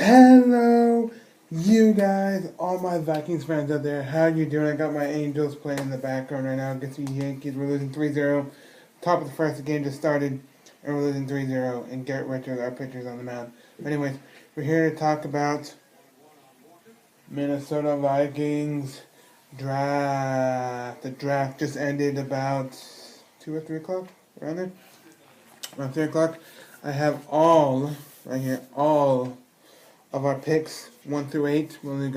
Hello, you guys, all my Vikings fans out there. How you doing? I got my Angels playing in the background right now against the Yankees. We're losing 3-0. Top of the first, the game just started, and we're losing 3-0. And Garrett Richards, our pitcher's on the mound. Anyways, we're here to talk about Minnesota Vikings draft. The draft just ended about 2 or 3 o'clock, around there. Around 3 o'clock. I have all, right here, all of our picks, 1 through 8. We only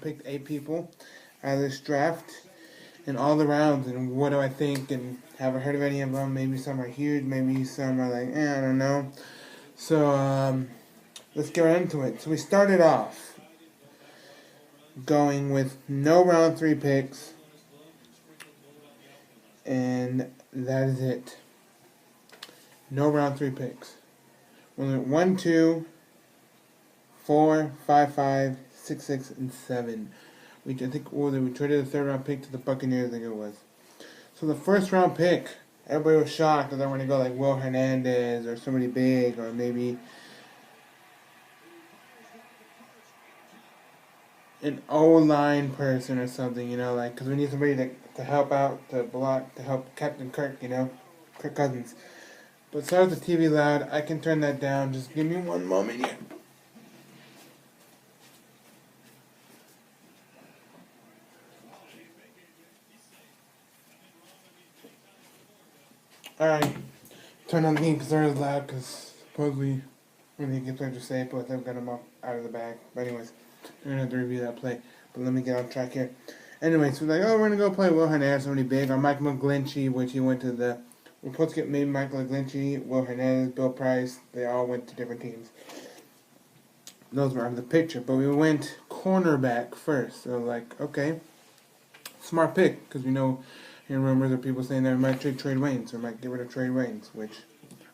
picked 8 people out of this draft, and all the rounds. And what do I think? And have I heard of any of them? Maybe some are huge. Maybe some are like, I don't know. So let's get right into it. So we started off going with no round 3 picks, and that is it. No round 3 picks. We went 1, 2, 4, 5, 5, 6, 6, and 7. We traded the third round pick to the Buccaneers, I think it was. So the first round pick, everybody was shocked that they were going to go like Will Hernandez or somebody big, or maybe an O-line person or something, like, because we need somebody to help out, to block, to help Captain Kirk, Kirk Cousins. But sorry if the TV loud, I can turn that down. Just give me one moment here. Alright, turn on the heat because they're loud, because supposedly when they get there to say, but they've got them up out of the bag. But anyways, we're going to have to review that play. But let me get on track here. Anyways, we're like, we're going to go play Will Hernandez, somebody big, or Mike McGlinchey, which he went to the... We're supposed to get maybe Michael McGlinchey, Will Hernandez, Bill Price. They all went to different teams. Those were out of the picture. But we went cornerback first. So, like, okay. Smart pick, because hearing rumors of people saying that we might trade Waynes, or might get rid of Trey Waynes, which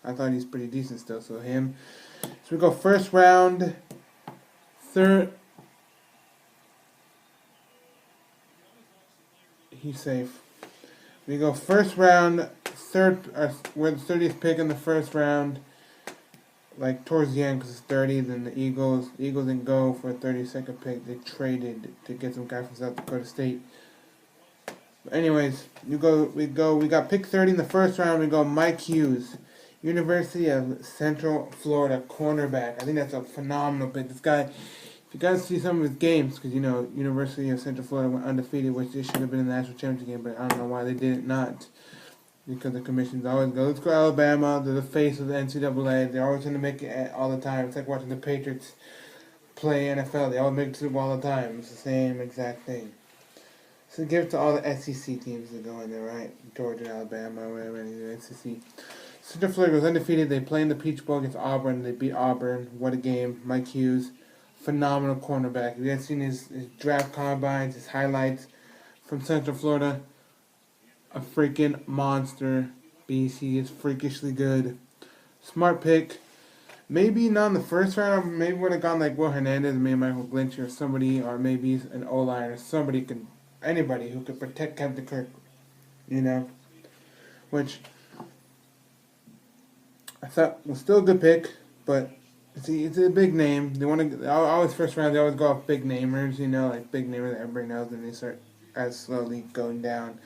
I thought he's pretty decent still. So him. So we go first round, third. He's safe. We go first round, we're the 30th pick in the first round. Like towards the end, because it's 30. Then the Eagles didn't go for a 32nd pick. They traded to get some guy from South Dakota State. Anyways, we got pick 30 in the first round. We go Mike Hughes, University of Central Florida cornerback. I think that's a phenomenal pick. This guy, if you guys see some of his games, because University of Central Florida went undefeated, which they should have been in the national championship game, but I don't know why they did it not. Because the commissions always go, let's go Alabama. They're the face of the NCAA. They're always going to make it all the time. It's like watching the Patriots play NFL. They always make it Super Bowl all the time. It's the same exact thing. So give it to all the SEC teams that go in there, right? Georgia, Alabama, whatever, the SEC. Central Florida goes undefeated. They play in the Peach Bowl against Auburn. They beat Auburn. What a game. Mike Hughes, phenomenal cornerback. If you guys seen his draft combines, his highlights from Central Florida, a freaking monster beast. He is freakishly good. Smart pick. Maybe not in the first round. Maybe would have gone like Will Hernandez, maybe Michael Glinch or somebody, or maybe an O-line or somebody anybody who could protect Captain Kirk, which I thought was still a good pick, but it's a big name. They want to always first round. They always go off big namers, like big namers that everybody knows, and they start as slowly going down.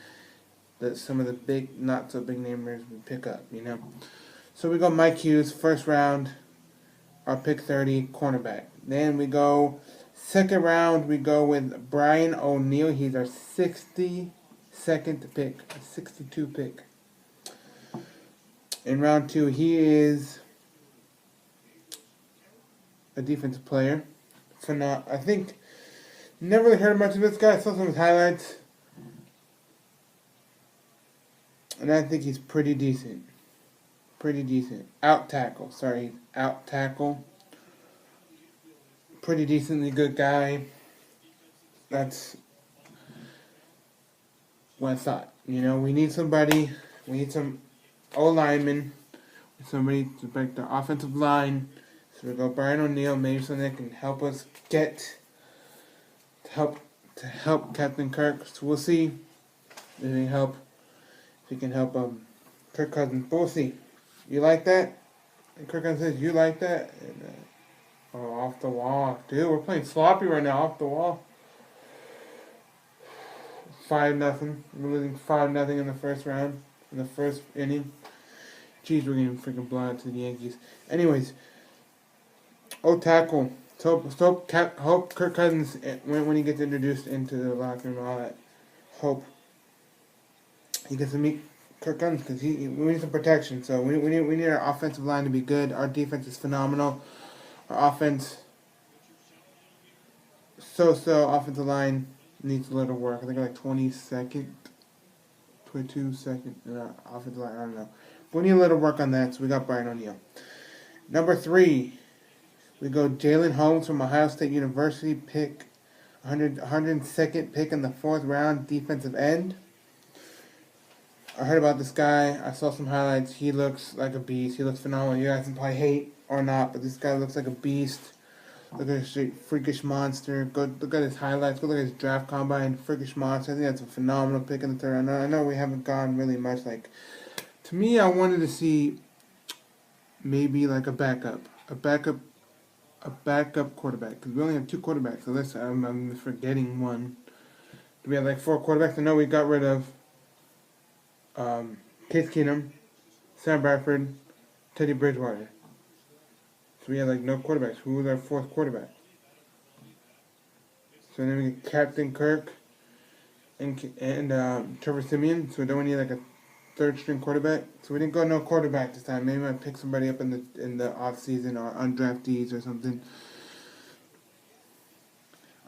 That some of the big, not so big namers would pick up, So we go Mike Hughes, first round, our pick 30, cornerback. Then we go second round, we go with Brian O'Neill. He's our 62nd pick, 62 pick. In round 2, he is a defensive player. I think, never really heard much of this guy. I saw some of his highlights. And I think he's pretty decent. Out tackle. Pretty decently good guy. That's what I thought. We need somebody. We need some O-linemen. Somebody to break the offensive line. So we go Brian O'Neill. Maybe something that can help us to help Captain Kirk. So we'll see if he can help Kirk Cousins. But we'll see. You like that? And Kirk Cousins says, you like that? And Oh, off the wall. Dude, we're playing sloppy right now, off the wall. 5-0. We're losing 5-0 in the first round. In the first inning. Jeez, we're getting freaking blown out to the Yankees. Anyways, tackle. Hope Kirk Cousins, when he gets introduced into the locker room and all that, hope he gets to meet Kirk Cousins because we need some protection. So we need our offensive line to be good. Our defense is phenomenal. Our offense, offensive line needs a little work. I think like 22nd in our offensive line. I don't know. We need a little work on that. So we got Brian O'Neill. Number 3, we go Jalen Holmes from Ohio State University, pick 102nd pick in the 4th round, defensive end. I heard about this guy. I saw some highlights. He looks like a beast. He looks phenomenal. You guys can probably hate or not, but this guy looks like a beast. Look at his freakish monster. Go look at his highlights. Go look at his draft combine. Freakish monster. I think that's a phenomenal pick in the 3rd round. I know we haven't gone really much. Like, to me, I wanted to see maybe like a backup quarterback, because we only have 2 quarterbacks. So I'm forgetting one. We have like 4 quarterbacks. I know we got rid of Case Keenum, Sam Bradford, Teddy Bridgewater. So we had like no quarterbacks. Who was our 4th quarterback? So then we get Captain Kirk and Trevor Siemian. So then we need like a 3rd string quarterback. So we didn't go no quarterback this time. Maybe I pick somebody up in the off season or undraftees or something.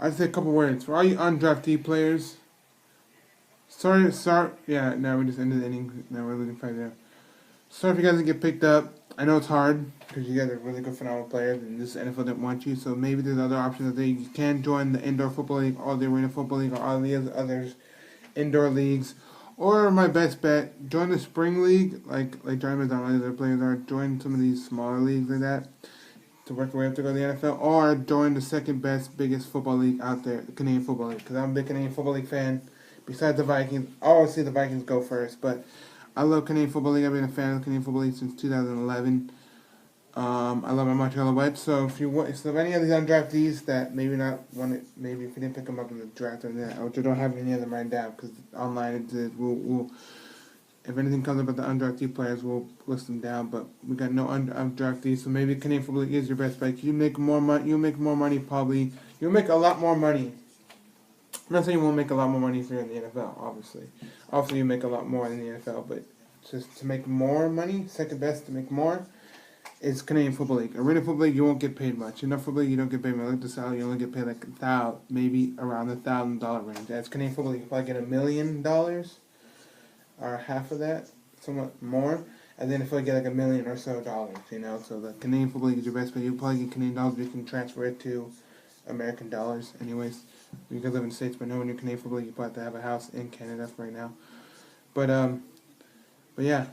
I'd say a couple words for all you undraftee players. Sorry. Yeah, now we just ended the inning. Now we're losing 5-0. Sorry if you guys didn't get picked up. I know it's hard because you guys are really good, phenomenal players, and this NFL didn't want you. So maybe there's other options out there. You can join the indoor football league, or the arena football league, or all the others indoor leagues. Or my best bet, join the spring league, like John and other players are. Join some of these smaller leagues like that to work your way up to go to the NFL. Or join the second best, biggest football league out there, the Canadian Football League, because I'm a big Canadian Football League fan. Besides the Vikings, I always see the Vikings go first, but I love Canadian Football League. I've been a fan of the Canadian Football League since 2011. I love my Montreal Whites. So if any of these undraftees that maybe not want it, maybe if you didn't pick them up in the draft or that, which I don't have any of them right now because online we'll if anything comes up with the undrafted players, we'll list them down. But we got no undraftees, so maybe Canadian Football League is your best bet. You make more money. You make more money probably. You'll make a lot more money. I'm not saying you won't make a lot more money if you're in the NFL, obviously. Obviously, you make a lot more in the NFL, but just to make more money, second best to make more, is Canadian Football League. Arena Football League, you won't get paid much. Enough Football League, you don't get paid much. Like the salary, you only get paid like maybe around the $1,000 range. That's Canadian Football League. You probably get $1 million, or half of that, somewhat more. And then if I get like $1 million or so dollars, So the Canadian Football League is your best bet. You probably get Canadian dollars, but you can transfer it to American dollars, anyways. You can live in the States, but no, when you're Canadian Football League, you probably have to have a house in Canada for right now. But yeah.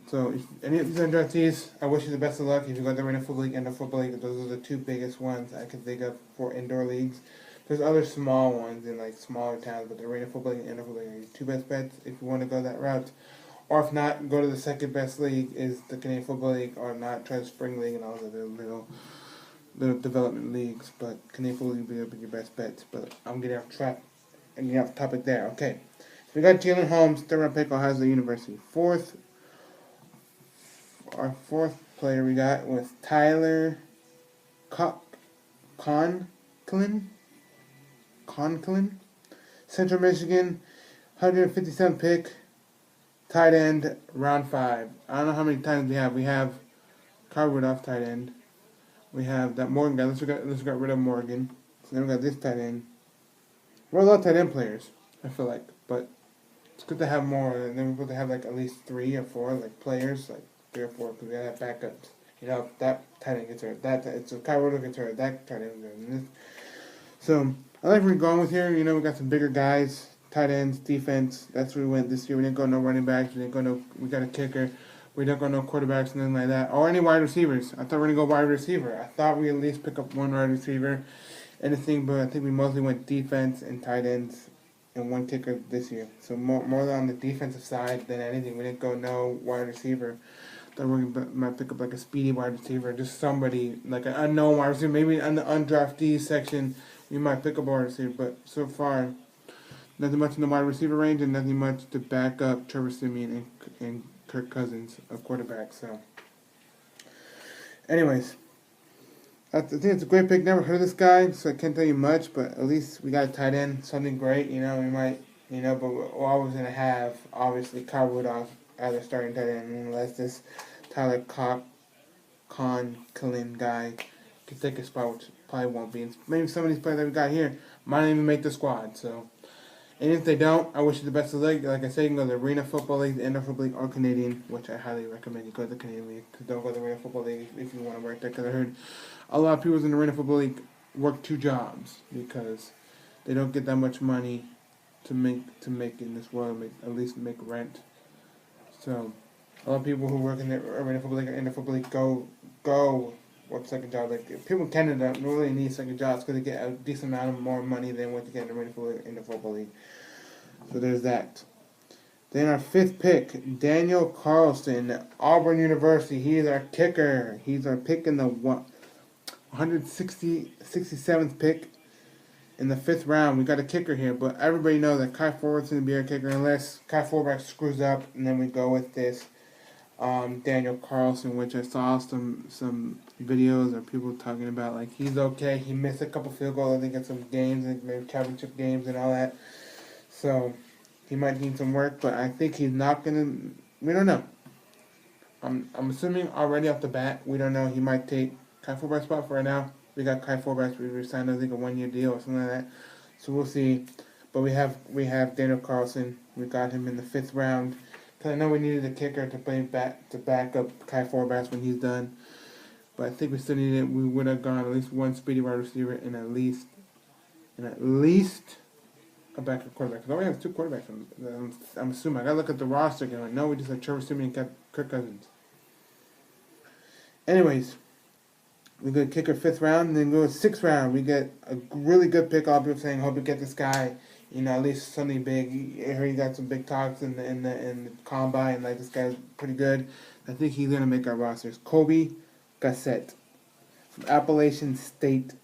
So if any of these undraftees, I wish you the best of luck. If you go to Arena Football League and the Football League, those are the 2 biggest ones I can think of for indoor leagues. There's other small ones in like smaller towns, but the Arena Football League and Indoor Football League are your 2 best bets if you want to go that route. Or if not, go to the second best league is the Canadian Football League, or not, try the Spring League and all the other little development leagues. But Canadian Football League will be your best bets. But I'm getting off track and getting off topic there. Okay, so we got Jalen Holmes, 3rd round pick, Ohio State University. Our 4th player we got was Tyler Conklin, Central Michigan, 157 pick, tight end, round 5. I don't know how many times we have. We have Kyle Rudolph, tight end. We have that Morgan guy. Let's get rid of Morgan. So then we got this tight end. We're a lot of tight end players, I feel like, but it's good to have more. And then we're good to have like at least 3 or 4 like players, like 3 or 4, because we gotta have backups. If that tight end gets hurt, so Kyle Rudolph gets hurt, that tight end gets hurt. So I like where we're going with here. We got some bigger guys, tight ends, defense. That's where we went this year. We didn't go no running backs. We got a kicker. We didn't go no quarterbacks, nothing like that. Or any wide receivers. I thought we were going to go wide receiver. I thought we at least pick up 1 wide receiver. Anything, but I think we mostly went defense and tight ends and 1 kicker this year. So more on the defensive side than anything. We didn't go no wide receiver. That we might pick up like a speedy wide receiver, just somebody like an unknown wide receiver. Maybe in the undrafted section, we might pick up a wide receiver. But so far, nothing much in the wide receiver range, and nothing much to back up Trevor Siemian and Kirk Cousins of quarterback. So, anyways, I think it's a great pick. Never heard of this guy, so I can't tell you much. But at least we got a tight end, something great. We might, but we're always gonna have obviously Kyle Rudolph as a starting tight end, unless this Tyler Conklin guy can take a spot, which probably won't be. And maybe some of these players that we got here might not even make the squad. So, and if they don't, I wish you the best of luck. Like I said, you can go to the Arena Football League, the NFL League, or Canadian, which I highly recommend you go to the Canadian League. Don't go to the Arena Football League if you want to work there, because I heard a lot of people in the Arena Football League work 2 jobs because they don't get that much money to make in this world, at least make rent. So a lot of people who work in the Arena Football League or in the Football League go work second job. Like people in Canada don't really need second jobs because they get a decent amount of more money than what they get in the Arena Football League, in the Football League. So there's that. Then our 5th pick, Daniel Carlson, Auburn University. He is our kicker. He's our pick in the 167th pick in the 5th round. We got a kicker here, but everybody knows that Kai Forward's going to be our kicker unless Kai Forward screws up, and then we go with this Daniel Carlson, which I saw some videos of people talking about like he's okay. He missed a couple field goals, I think, in some games, like maybe championship games and all that. So he might need some work, but I think he's not gonna. We don't know. I'm assuming already off the bat. We don't know. He might take Kai Forback's spot for right now. We got Kai Forback. We signed I think a 1-year deal or something like that. So we'll see. But we have Daniel Carlson. We got him in the 5th round. Cause I know we needed a kicker to back up Kai Forback when he's done. But I think we still needed. We would have gone at least one speedy wide receiver and at least a backup quarterback. Because we have 2 quarterbacks. I'm assuming. I gotta look at the roster again. Like, no, we just had Trevor Siemian and Kirk Cousins. Anyways, we get kicker 5th round, and then go to 6th round. We get a really good pick. All people saying, hope we get this guy. At least something big. I heard he got some big talks in the combine. Like, this guy's pretty good. I think he's gonna make our rosters. Kobe Gassett from Appalachian State.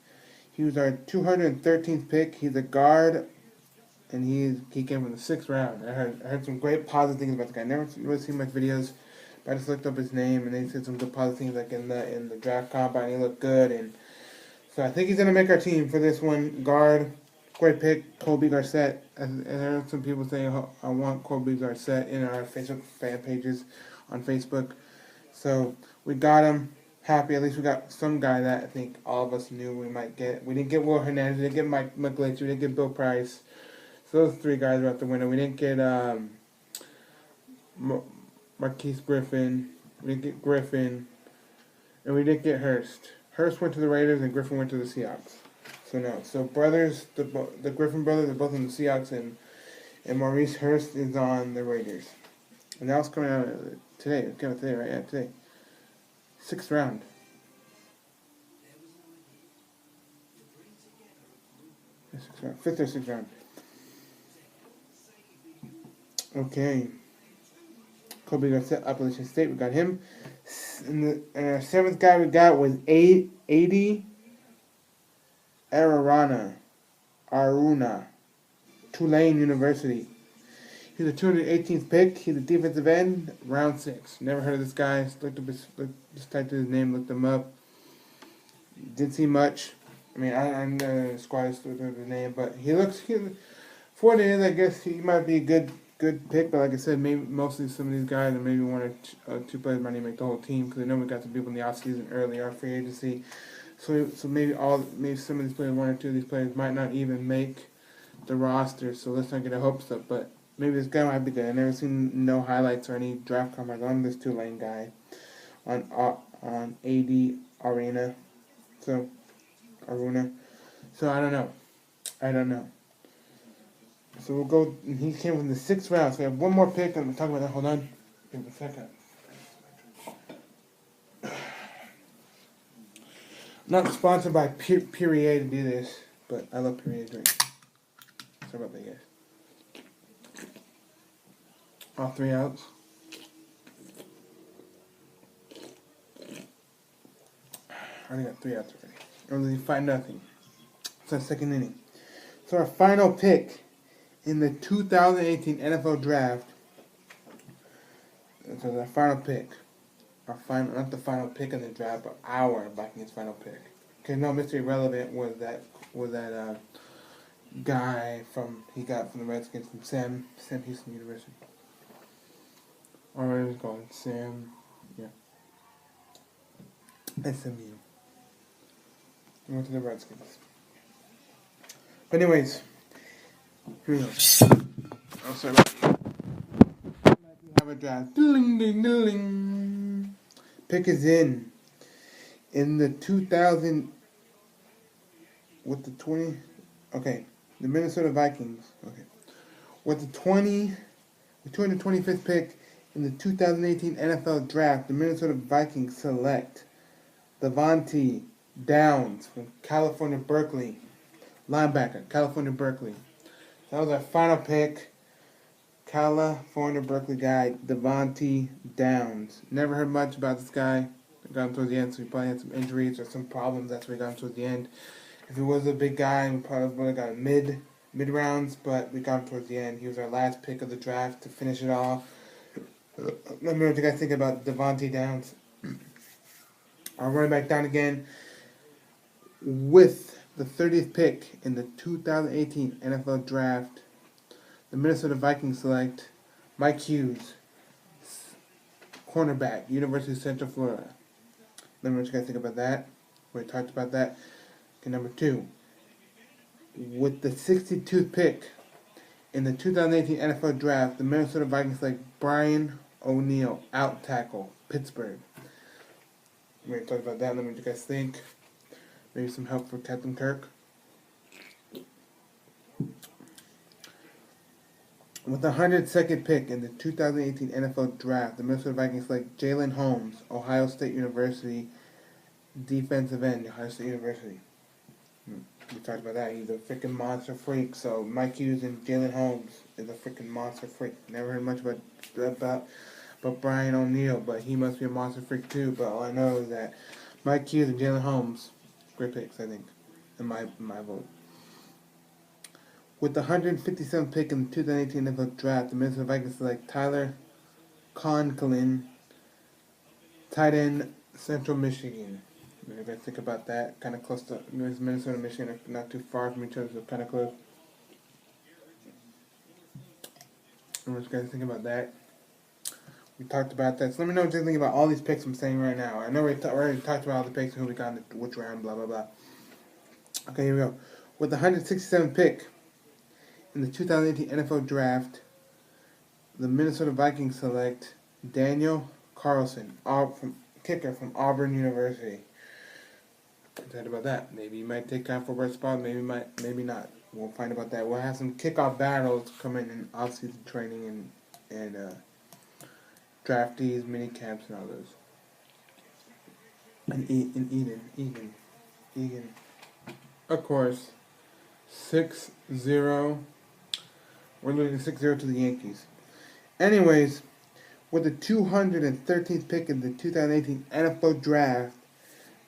He was our 213th pick. He's a guard, and he came from the 6th round. I heard some great positive things about the guy. Never really seen much videos, but I just looked up his name, and they said some good positive things like in the draft combine. He looked good, and so I think he's gonna make our team for this one. Guard, great pick, Kobe Gassett. I heard some people saying I want Kobe Gassett in our Facebook fan pages on Facebook. So we got him. Happy. At least we got some guy that I think all of us knew we might get. We didn't get Will Hernandez. We didn't get Mike McGlinchey. We didn't get Bill Price. So those 3 guys are out the window. We didn't get Marquise Griffin. We didn't get Griffin. And we didn't get Hurst. Hurst went to the Raiders and Griffin went to the Seahawks. So no. So brothers, the Griffin brothers are both in the Seahawks, and Maurice Hurst is on the Raiders. And that was coming out today. It came out today, right? Yeah, today. 6th round. Yeah, 6th round. 5th or 6th round. Okay. Kobe Gassett, Appalachian State. We got him. And our 7th guy we got was Adi Aruna, Tulane University. He's a 218th pick. He's a defensive end, round 6. Never heard of this guy. Just typed his name, looked him up. Didn't see much. I mean, I know the squad is with the name, but for what it is, I guess he might be a good pick. But like I said, maybe mostly some of these guys, and maybe 1 or 2 players might even make the whole team because I know we got some people in the offseason early, our free agency. So maybe some of these players, 1 or 2 of these players might not even make the roster. So let's not get our hopes up, but. Maybe this guy might be good. I've never seen no highlights or any draft combines on this Tulane guy on AD Aruna. So I don't know. So we'll go. He came from the 6th round. So we have 1 more pick, and we'll talk about that. Hold on. Give me a second. Not sponsored by Perrier to do this, but I love Perrier drink. Sorry about that, guys. All 3 outs. I already got 3 outs already. Only 5-0. It's our second inning. So our final pick in the 2018 NFL Draft. So our final pick. Not the final pick of the draft, but our Vikings final pick. Because no, Mr. Irrelevant was that guy he got from the Redskins from Sam Houston University. Or what is it called? SMU. He went to the Redskins. But anyways, here we go. Oh, sorry about that. We have a draft. Ding, ding, ding. Pick is in the 2000 with the 20. Okay, the Minnesota Vikings. Okay, with the 225th pick in the 2018 NFL Draft, the Minnesota Vikings select Devontae Downs from California Berkeley, linebacker, California Berkeley. That was our final pick. California Berkeley guy, Devontae Downs. Never heard much about this guy. Got him towards the end, so he probably had some injuries or some problems. That's why we got him towards the end. If he was a big guy, we probably would have got him mid rounds, but we got him towards the end. He was our last pick of the draft to finish it off. Let me know what you guys think about Devontae Downs. Our running back down again with the 30th pick in the 2018 NFL Draft. The Minnesota Vikings select Mike Hughes, cornerback, University of Central Florida. Let me know what you guys think about that. We talked about that. Okay, number 2. With the 62th pick in the 2018 NFL Draft, the Minnesota Vikings select Brian O'Neill, out tackle, Pittsburgh. We're going to talk about that. Let me know what you guys think. Maybe some help for Captain Kirk. With the 102nd pick in the 2018 NFL Draft, the Minnesota Vikings select Jalen Holmes, Ohio State University, defensive end, Ohio State University. We talked about that. He's a freaking monster freak. So Mike Hughes and Jalen Holmes is a freaking monster freak. Never heard much about Brian O'Neill, but he must be a monster freak too. But all I know is that Mike Hughes and Jalen Holmes, great picks, I think, in my vote. With the 157th pick in the 2018 NFL Draft, the Minnesota Vikings select Tyler Conklin, tight end, Central Michigan. What do you guys think about that? Kind of close to Minnesota and Michigan, are not too far from each other, so kind of close. What do you guys think about that? We talked about that. So let me know what you think about all these picks I'm saying right now. I know we already talked about all the picks and who we got in which round, blah, blah, blah. Okay, here we go. With the 167th pick in the 2018 NFL Draft, the Minnesota Vikings select Daniel Carlson, kicker from Auburn University. Excited about that. Maybe he might take time for a red spot. Maybe not. We'll find about that. We'll have some kickoff battles coming in off-season training and draftees, mini camps, and all those. And Egan. Of course, 6-0. We're losing 6-0 to the Yankees. Anyways, with the 213th pick in the 2018 NFL Draft,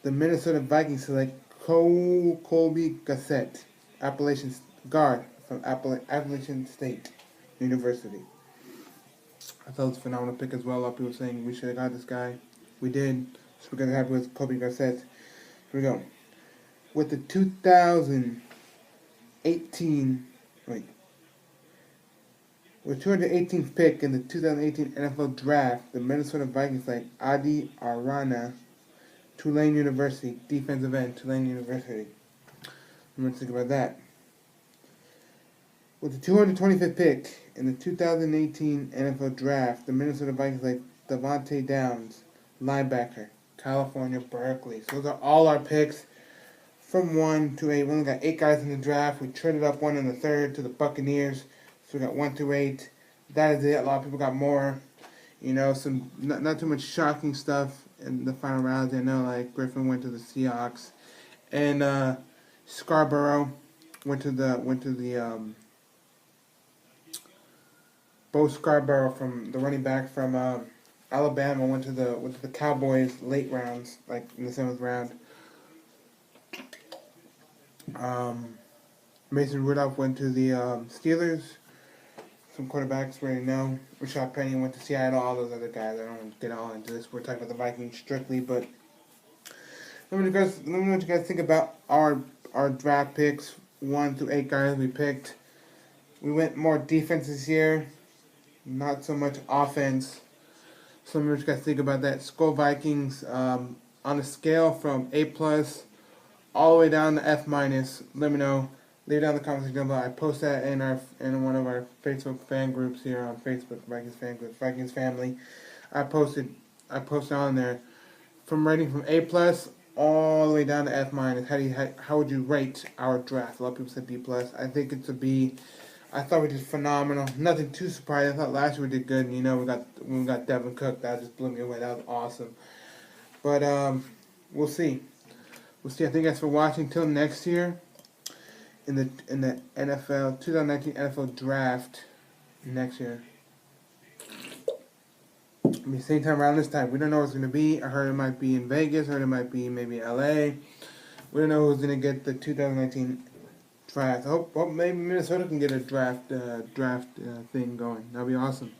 the Minnesota Vikings select Colby Gossett, Appalachian guard from Appalachian State University. I thought it was a phenomenal pick as well. A lot of people saying we should have got this guy. We did. So we're going to have with Colby Gossett. Here we go. With the 218th pick in the 2018 NFL Draft, the Minnesota Vikings select Adi Arana, Tulane University, defensive end, Tulane University. I'm going to think about that. With the 225th pick in the 2018 NFL Draft, the Minnesota Vikings select Devontae Downs, linebacker, California Berkeley. So those are all our picks from 1 to 8. We only got 8 guys in the draft. We traded up 1 in the 3rd to the Buccaneers. So we got 1 through 8. That is it. A lot of people got more. Some not too much shocking stuff in the final rounds. I know, like Griffin went to the Seahawks, and Scarborough went to the Bo Scarborough, from the running back from Alabama, went to the Cowboys late rounds, like in the 7th round. Um, Mason Rudolph went to the Steelers. Some quarterbacks we already know. Rashad Penny went to Seattle. All those other guys. I don't want to get all into this. We're talking about the Vikings strictly, but let me know what you guys think about our draft picks. 1 through 8 guys we picked. We went more defense this year, not so much offense. So let me know what you guys think about that. Skull Vikings on a scale from A plus all the way down to F minus. Let me know. Leave it down in the comment section below. I post that in one of our Facebook fan groups here on Facebook, Vikings fan group, Vikings family. I posted on there from rating from A plus all the way down to F minus. How would you rate our draft? A lot of people said B plus. I think it's a B. I thought we did phenomenal. Nothing too surprising. I thought last year we did good. And, when we got Devin Cook, that just blew me away. That was awesome. But we'll see. We'll see. I think that's for watching. Till next year, in the NFL 2019 NFL draft next year. I mean, same time around this time. We don't know what it's going to be. I heard it might be in Vegas. I heard it might be maybe LA. We don't know who's going to get the 2019 draft. I hope maybe Minnesota can get a draft thing going. That'll be awesome.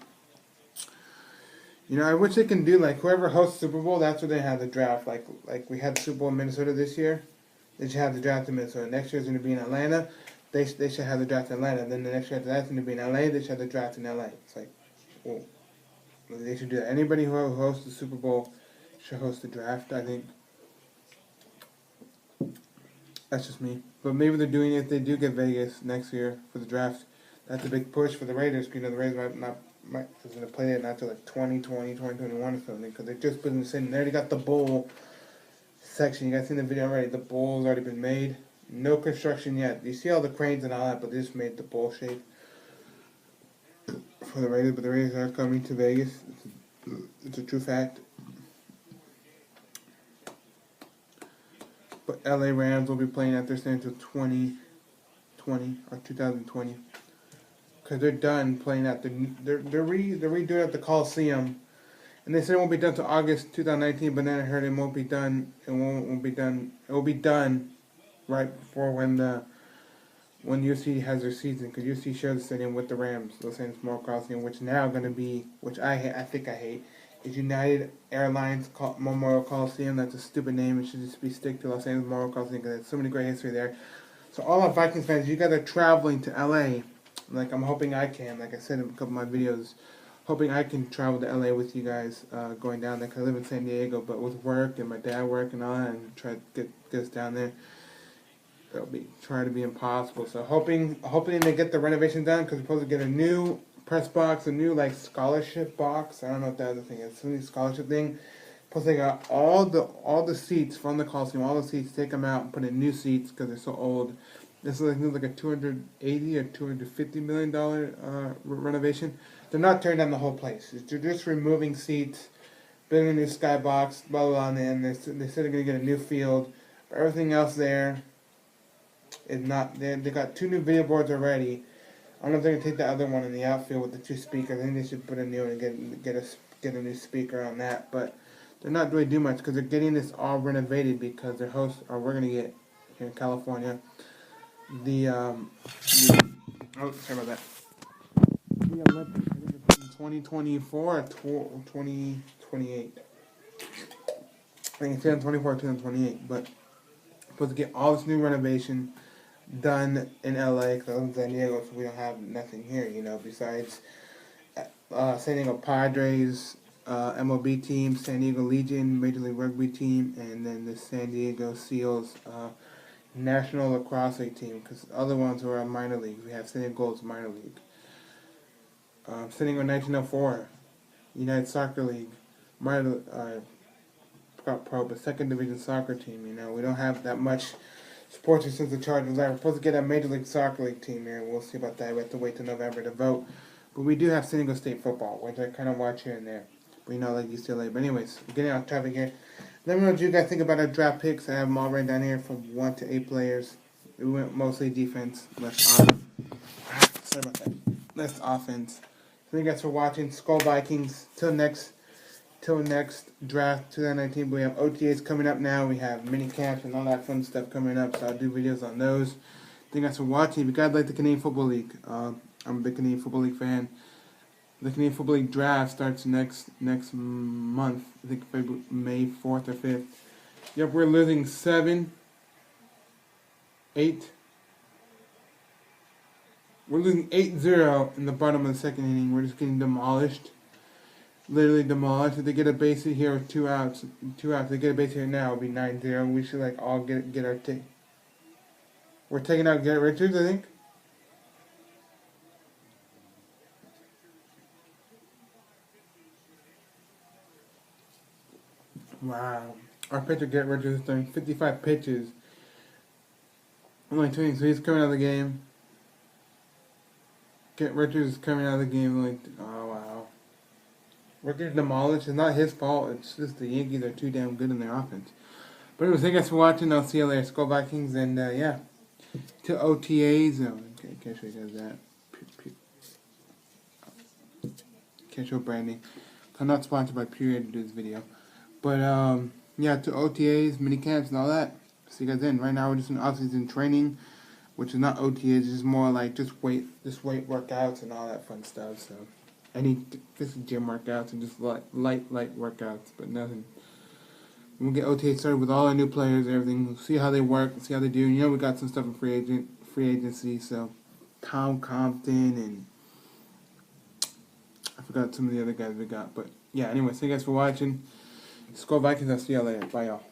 I wish they can do like whoever hosts Super Bowl. That's where they have the draft. Like we had the Super Bowl in Minnesota this year. They should have the draft in Minnesota. Next year's going to be in Atlanta. They should have the draft in Atlanta. Then the next year after that's going to be in LA. They should have the draft in LA. It's like, well, they should do that. Anybody who hosts the Super Bowl should host the draft. I think. That's just me. But maybe they're doing it if they do get Vegas next year for the draft. That's a big push for the Raiders. The Raiders might going to play that not till like 2020, 2021 or something. Because they just been saying they already got the bowl section. You guys seen the video already? The bowl's already been made. No construction yet. You see all the cranes and all that, but they just made the bowl shape for the Raiders. But the Raiders are coming to Vegas. It's a true fact. But LA Rams will be playing at their stadium until 2020 or 2020, because they're done playing at they're redoing at the Coliseum, and they said it won't be done until August 2019. But then I heard it won't be done. It won't be done. It will be done right before when UC has their season, because UC shares the stadium with the Rams, Los Angeles Memorial Coliseum, which now going to be, which I hate, is United Airlines Memorial Coliseum. That's a stupid name. It should just be stick to Los Angeles Memorial Coliseum, because there's so many great history there. So all our Vikings fans, you guys are traveling to LA. Like I'm hoping I can. Like I said in a couple of my videos, hoping I can travel to LA with you guys, going down there. Cause I live in San Diego, but with work and my dad work and all that, and try to get us down there. It'll be try to be impossible. So hoping they get the renovation done, because we're supposed to get a new press box, a new like scholarship box. I don't know what the other thing is. Some new scholarship thing. Plus they got all the seats from the Coliseum, all the seats, take them out and put in new seats because they're so old. This is like a $280 or $250 million renovation. They're not tearing down the whole place. They're just removing seats, building a new skybox, blah blah blah, and they said they're gonna get a new field. But everything else there is not. They got 2 new video boards already. I don't know if they're gonna take the other one in the outfield with the 2 speakers. I think they should put a new one and get a new speaker on that. But they're not really doing much because they're getting this all renovated, because their hosts we're gonna get here in California. Sorry about that. The Olympics, I think it's in 2024 or 2028. I think it's 2024 or 2028. But supposed to get all this new renovation done in LA, because I live in San Diego, so we don't have nothing here, besides San Diego Padres, MLB team, San Diego Legion, Major League Rugby team, and then the San Diego Seals National Lacrosse League team, because the other ones are minor league. We have San Diego Gold's minor league. San Diego 1904, United Soccer League, minor, pro, but second division soccer team. We don't have that much sports since the Chargers are. We're supposed to get a Major League Soccer League team here. We'll see about that. We have to wait till November to vote. But we do have San Diego State football, which I kind of watch here and there. But like UCLA. But anyways, we're getting off topic here. Let me know what you guys think about our draft picks. I have them all right down here from 1 to 8 players. We went mostly defense, less offense. Sorry about that. Less offense. Thank you guys for watching. Skull Vikings. Till next till next draft 2019. But we have OTAs coming up now. We have mini camps and all that fun stuff coming up. So I'll do videos on those. Thank you guys for watching. If you guys like the Canadian Football League, I'm a big Canadian Football League fan. The Canadian Football League draft starts next month. I think February, May 4th or 5th. Yep, we're losing 8. We're losing 8-0 in the bottom of the second inning. We're just getting demolished. Literally demolished. If they get a base hit here with 2 outs, if they get a base hit now, it'll be 9-0. We should like all get our take. We're taking out Garrett Richards, I think. Wow. Our pitcher Garrett Richards is throwing 55 pitches. Only 20, so he's coming out of the game. Garrett Richards is coming out of the game. Like, oh wow. We're getting demolished. It's not his fault. It's just the Yankees are too damn good in their offense. But anyways, thank you guys for watching. I'll see you later. Skull Vikings, and yeah. To OTAs. Oh, okay, can't show you guys that. Can't show branding. I'm not sponsored by Period to do this video. But yeah, to OTAs, mini camps, and all that. See you guys then. Right now we're just in off-season training, which is not OTAs. It's just more like just weight workouts and all that fun stuff. So just gym workouts and just light workouts, but nothing. We'll get OTA started with all our new players and everything. We'll see how they work, see how they do. You know, we got some stuff in free agency. So Tom Compton and I forgot some of the other guys we got. But yeah, anyway, thank you guys for watching. Skull Vikings. I'll see y'all later. Bye, y'all.